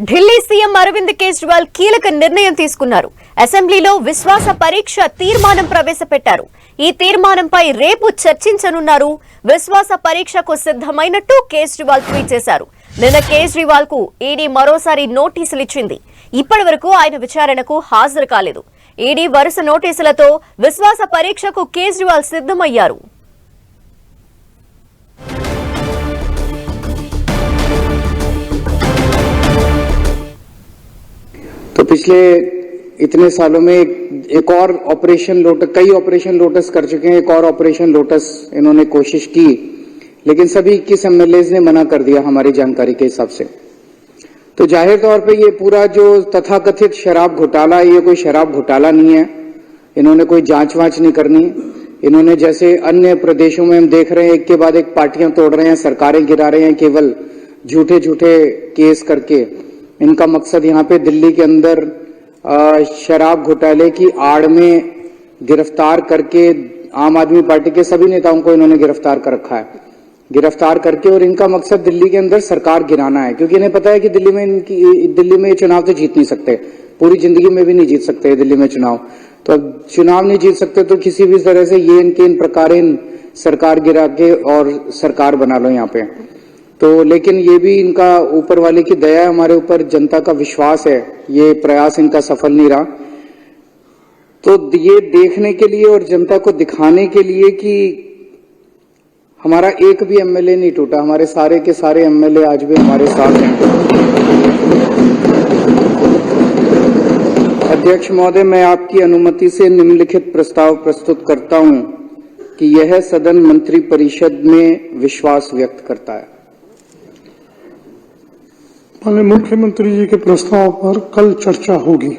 Delhi CM Arvind Kejriwal కీలక నిర్ణయం తీసుకున్నారు. అసెంబ్లీలో విశ్వాస పరీక్ష తీర్మానం ప్రవేశపెట్టారు. ఈ తీర్మానంపై రేపు చర్చించనున్నారు. విశ్వాస పరీక్షకు సిద్ధమైనట్టు కేజ్రీవాల్ ట్వీట్ చేశారు. నిన్న కేజ్రీవాల్ కు ఈడీ మరోసారి నోటీసులు ఇచ్చింది. ఇప్పటి వరకు ఆయన విచారణకు హాజరు కాలేదు. ఈడీ వరుస నోటీసులతో విశ్వాస పరీక్షకు కేజ్రీవాల్ సిద్ధమయ్యారు. तो पिछले इतने सालों में एक और ऑपरेशन लोटस, कई ऑपरेशन लोटस कर चुके हैं। एक और ऑपरेशन लोटस इन्होंने कोशिश की, लेकिन सभी 21 एमएलए ने मना कर दिया हमारी जानकारी के हिसाब से। तो जाहिर तौर पे ये पूरा जो तथाकथित शराब घोटाला, ये कोई शराब घोटाला नहीं है। इन्होंने कोई जांच वांच नहीं करनी। इन्होंने जैसे अन्य प्रदेशों में हम देख रहे हैं, एक के बाद एक पार्टियां तोड़ रहे हैं, सरकारें गिरा रहे हैं केवल झूठे झूठे केस करके। इनका मकसद यहाँ पे दिल्ली के अंदर शराब घोटाले की आड़ में गिरफ्तार करके आम आदमी पार्टी के सभी नेताओं को इन्होंने गिरफ्तार कर रखा है, गिरफ्तार करके। और इनका मकसद दिल्ली के अंदर सरकार गिराना है, क्योंकि इन्हें पता है कि दिल्ली में चुनाव तो जीत नहीं सकते, पूरी जिंदगी में भी नहीं जीत सकते दिल्ली में चुनाव। तो अब चुनाव नहीं जीत सकते तो किसी भी तरह से ये इनके इन प्रकार सरकार गिरा के और सरकार बना लो यहाँ पे। तो लेकिन ये भी इनका ऊपर वाले की दया है हमारे ऊपर, जनता का विश्वास है, ये प्रयास इनका सफल नहीं रहा। तो ये देखने के लिए और जनता को दिखाने के लिए कि हमारा एक भी एमएलए नहीं टूटा, हमारे सारे के सारे एमएलए आज भी हमारे साथ हैं। अध्यक्ष महोदय, मैं आपकी अनुमति से निम्नलिखित प्रस्ताव प्रस्तुत करता हूं कि यह सदन मंत्री परिषद में विश्वास व्यक्त करता है। माननीय मुख्यमंत्री जी के प्रस्ताव पर कल चर्चा होगी।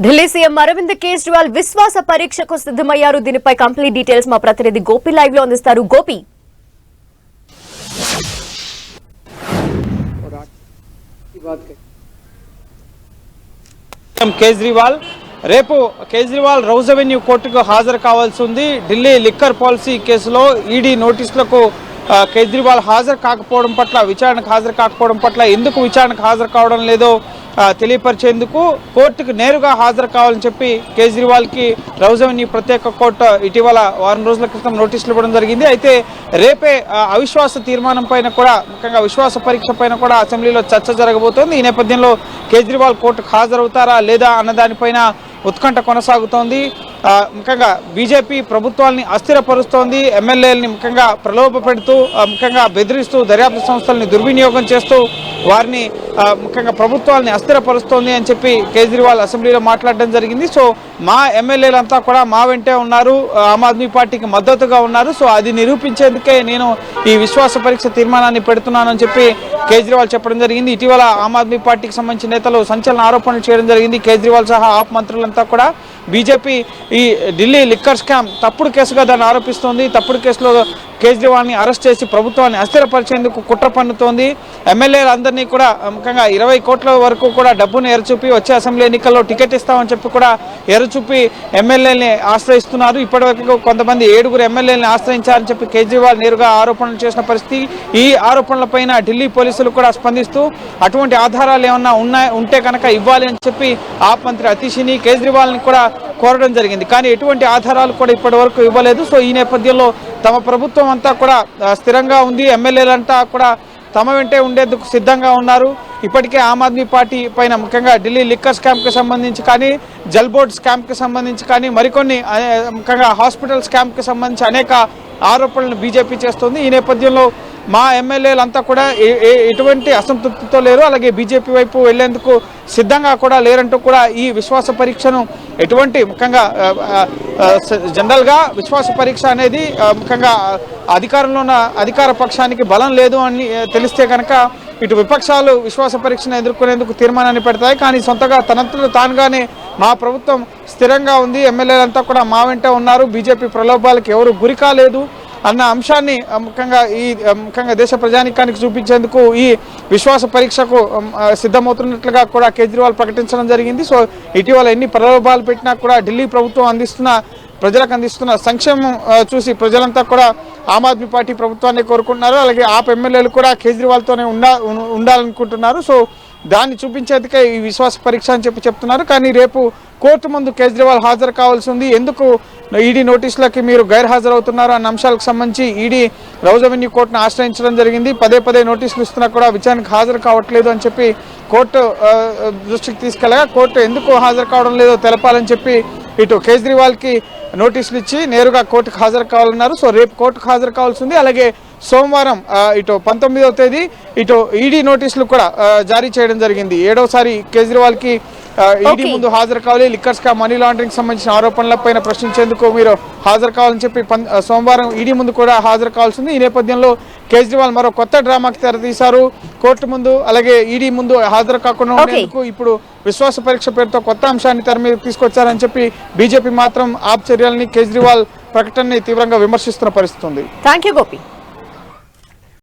ఢిల్లీ సీఎం అరవింద్ కేజ్రీవాల్ విశ్వాస పరీక్షకు సిద్ధమయ్యారు. దీనిపై కంప్లీట్ డీటెయిల్స్ మా ప్రతినిధి గోపి లైవ్ లో అందిస్తారు. గోపి, కేజ్రీవాల్ రేపు కేజ్రీవాల్ రౌజ్ అవెన్యూ కోర్టుకు హాజరు కావాల్సి ఉంది. ఢిల్లీ లిక్కర్ పాలసీ కేసులో ఈడీ నోటీసులకు కేజ్రీవాల్ హాజరు కాకపోవడం పట్ల, విచారణకు హాజరు కాకపోవడం పట్ల, ఎందుకు విచారణకు హాజరు కావడం లేదో తెలియపరిచేందుకు కోర్టుకు నేరుగా హాజరు కావాలని చెప్పి కేజ్రీవాల్కి రౌజ్ అవెన్యూ ప్రత్యేక కోర్టు ఇటీవల వారం రోజుల క్రితం నోటీసులు ఇవ్వడం జరిగింది. అయితే రేపే అవిశ్వాస తీర్మానం పైన కూడా, ముఖ్యంగా విశ్వాస పరీక్ష పైన కూడా అసెంబ్లీలో చర్చ జరగబోతోంది. ఈ నేపథ్యంలో కేజ్రీవాల్ కోర్టుకు హాజరవుతారా లేదా అన్న దానిపైన ఉత్కంఠ కొనసాగుతోంది. ముఖ్యంగా బీజేపీ ప్రభుత్వాన్ని అస్థిరపరుస్తోంది. ఎమ్మెల్యేలని ముఖ్యంగా ప్రలోభ పెడుతూ, ముఖ్యంగా బెదిరిస్తూ, దర్యాప్తు సంస్థల్ని దుర్వినియోగం చేస్తూ వారిని ముఖ్యంగా ప్రభుత్వాన్ని అస్థిరపరుస్తోంది అని చెప్పి కేజ్రీవాల్ అసెంబ్లీలో మాట్లాడడం జరిగింది. సో మా ఎమ్మెల్యేలంతా కూడా మా వెంటే ఉన్నారు, ఆమ్ ఆద్మీ పార్టీకి మద్దతుగా ఉన్నారు. సో అది నిరూపించేందుకే నేను ఈ విశ్వాస పరీక్ష తీర్మానాన్ని పెడుతున్నానని చెప్పి కేజ్రీవాల్ చెప్పడం జరిగింది. ఇటీవల ఆమ్ ఆద్మీ పార్టీకి సంబంధించిన నేతలు సంచలన ఆరోపణలు చేయడం జరిగింది. కేజ్రీవాల్ సహా ఆప్ మంత్రులంతా కూడా బీజేపీ ఈ ఢిల్లీ లిక్కర్ స్కామ్ తప్పుడు కేసుగా దాన్ని ఆరోపిస్తోంది. తప్పుడు కేసులో కేజ్రీవాల్ని అరెస్ట్ చేసి ప్రభుత్వాన్ని అస్థిరపరిచేందుకు కుట్ర పన్నుతోంది. ఎమ్మెల్యేలందరినీ కూడా ముఖ్యంగా 20 కోట్ల వరకు కూడా డబ్బును ఎరచూపి వచ్చే అసెంబ్లీ ఎన్నికల్లో టికెట్ ఇస్తామని చెప్పి కూడా ఎరచూపి ఎమ్మెల్యేలని ఆశ్రయిస్తున్నారు. ఇప్పటివరకు కొంతమంది 7 ఎమ్మెల్యేలని ఆశ్రయించారని చెప్పి కేజ్రీవాల్ నేరుగా ఆరోపణలు చేసిన పరిస్థితి. ఈ ఆరోపణలపైన ఢిల్లీ పోలీసులు కూడా స్పందిస్తూ అటువంటి ఆధారాలు ఏమన్నా ఉంటే కనుక ఇవ్వాలి అని చెప్పి ఆప్ మంత్రి అతిషిని కేజ్రీవాల్ని కూడా కోరడం జరిగింది. కానీ ఎటువంటి ఆధారాలు కూడా ఇప్పటి వరకు ఇవ్వలేదు. సో ఈ నేపథ్యంలో తమ ప్రభుత్వం అంతా కూడా స్థిరంగా ఉంది, ఎమ్మెల్యేలంతా కూడా తమ వెంటే ఉండేందుకు సిద్ధంగా ఉన్నారు. ఇప్పటికే ఆమ్ ఆద్మీ పార్టీ పైన ముఖ్యంగా ఢిల్లీ లిక్కర్ స్కామ్కి సంబంధించి కానీ, జల్ బోర్డ్ స్కామ్కి సంబంధించి కానీ, మరికొన్ని ముఖ్యంగా హాస్పిటల్ స్కామ్కి సంబంధించి అనేక ఆరోపణలను బీజేపీ చేస్తుంది. ఈ నేపథ్యంలో మా ఎమ్మెల్యేలంతా కూడా ఎటువంటి అసంతృప్తితో లేరు, అలాగే బీజేపీ వైపు వెళ్లేందుకు సిద్ధంగా కూడా లేరంటూ కూడా ఈ విశ్వాస పరీక్షను ఎటువంటి ముఖ్యంగా జనరల్గా విశ్వాస పరీక్ష అనేది ముఖ్యంగా అధికారంలో ఉన్న అధికార పక్షానికి బలం లేదు అని తెలిస్తే కనుక ఇటు విపక్షాలు విశ్వాస పరీక్షను ఎదుర్కొనేందుకు తీర్మానాన్ని పెడతాయి. కానీ సొంతగా తనంతలో తానుగానే మా ప్రభుత్వం స్థిరంగా ఉంది, ఎమ్మెల్యేలంతా కూడా మా వెంట ఉన్నారు, బీజేపీ ప్రలోభాలకు ఎవరు గురి కాలేదు అన్న అంశాన్ని ముఖ్యంగా దేశ ప్రజానీకానికి చూపించేందుకు ఈ విశ్వాస పరీక్షకు సిద్ధమవుతున్నట్లుగా కూడా కేజ్రీవాల్ ప్రకటించడం జరిగింది. సో ఇటీవల ఎన్ని ప్రలోభాలు పెట్టినా కూడా ఢిల్లీ ప్రభుత్వం ప్రజలకు అందిస్తున్న సంక్షేమం చూసి ప్రజలంతా కూడా ఆమ్ ఆద్మీ పార్టీ ప్రభుత్వాన్ని కోరుకుంటున్నారు. అలాగే ఆప్ ఎమ్మెల్యేలు కూడా కేజ్రీవాల్తోనే ఉండాలనుకుంటున్నారు. సో దాన్ని చూపించేందుకే ఈ విశ్వాస పరీక్ష అని చెప్తున్నారు. కానీ రేపు కోర్టు ముందు కేజ్రీవాల్ హాజరు కావాల్సి ఉంది. ఎందుకు ఈడీ నోటీసులకి మీరు గైర్హాజరవుతున్నారు అన్న అంశాలకు సంబంధించి ఈడీ రౌజ్ అవెన్యూ కోర్టును ఆశ్రయించడం జరిగింది. పదే నోటీసులు ఇస్తున్నా కూడా విచారణకు హాజరు కావట్లేదు అని చెప్పి కోర్టు దృష్టికి తీసుకెళ్ళగా కోర్టు ఎందుకు హాజరు కావడం లేదో తెలపాలని చెప్పి ఇటు కేజ్రీవాల్కి నోటీసులు ఇచ్చి నేరుగా కోర్టుకు హాజరు కావాలన్నారు. సో రేపు కోర్టుకు హాజరు కావాల్సి ఉంది. అలాగే సోమవారం ఇటు 19వ తేదీ ఇటు ఈడీ నోటీసులు కూడా జారీ చేయడం జరిగింది. 7వసారి కేజ్రీవాల్కి ఈడీ ముందు హాజరు కావాలి. లిక్కర్ స్కామ్, మనీ లాండరింగ్ సంబంధించిన ఆరోపణలపైన ప్రశ్నించేందుకు మీరు హాజరు కావాలని చెప్పి సోమవారం ఈడీ ముందు కూడా హాజరు కావాల్సింది. ఈ నేపథ్యంలో కేజ్రీవాల్ మరో కొత్త డ్రామాకి తెరతీశారు. కోర్టు ముందు అలాగే ఈడీ ముందు హాజరు కాకుండా ఉండేందుకు ఇప్పుడు విశ్వాస పరీక్ష పేరుతో కొత్త అంశాన్ని తెర మీద తీసుకొచ్చారని చెప్పి బీజేపీ మాత్రం ఆప్ చర్యల్ని కేజ్రీవాల్ ప్రకటనని తీవ్రంగా విమర్శిస్తున్న పరిస్థితి ఉంది. థాంక్యూ గోపి.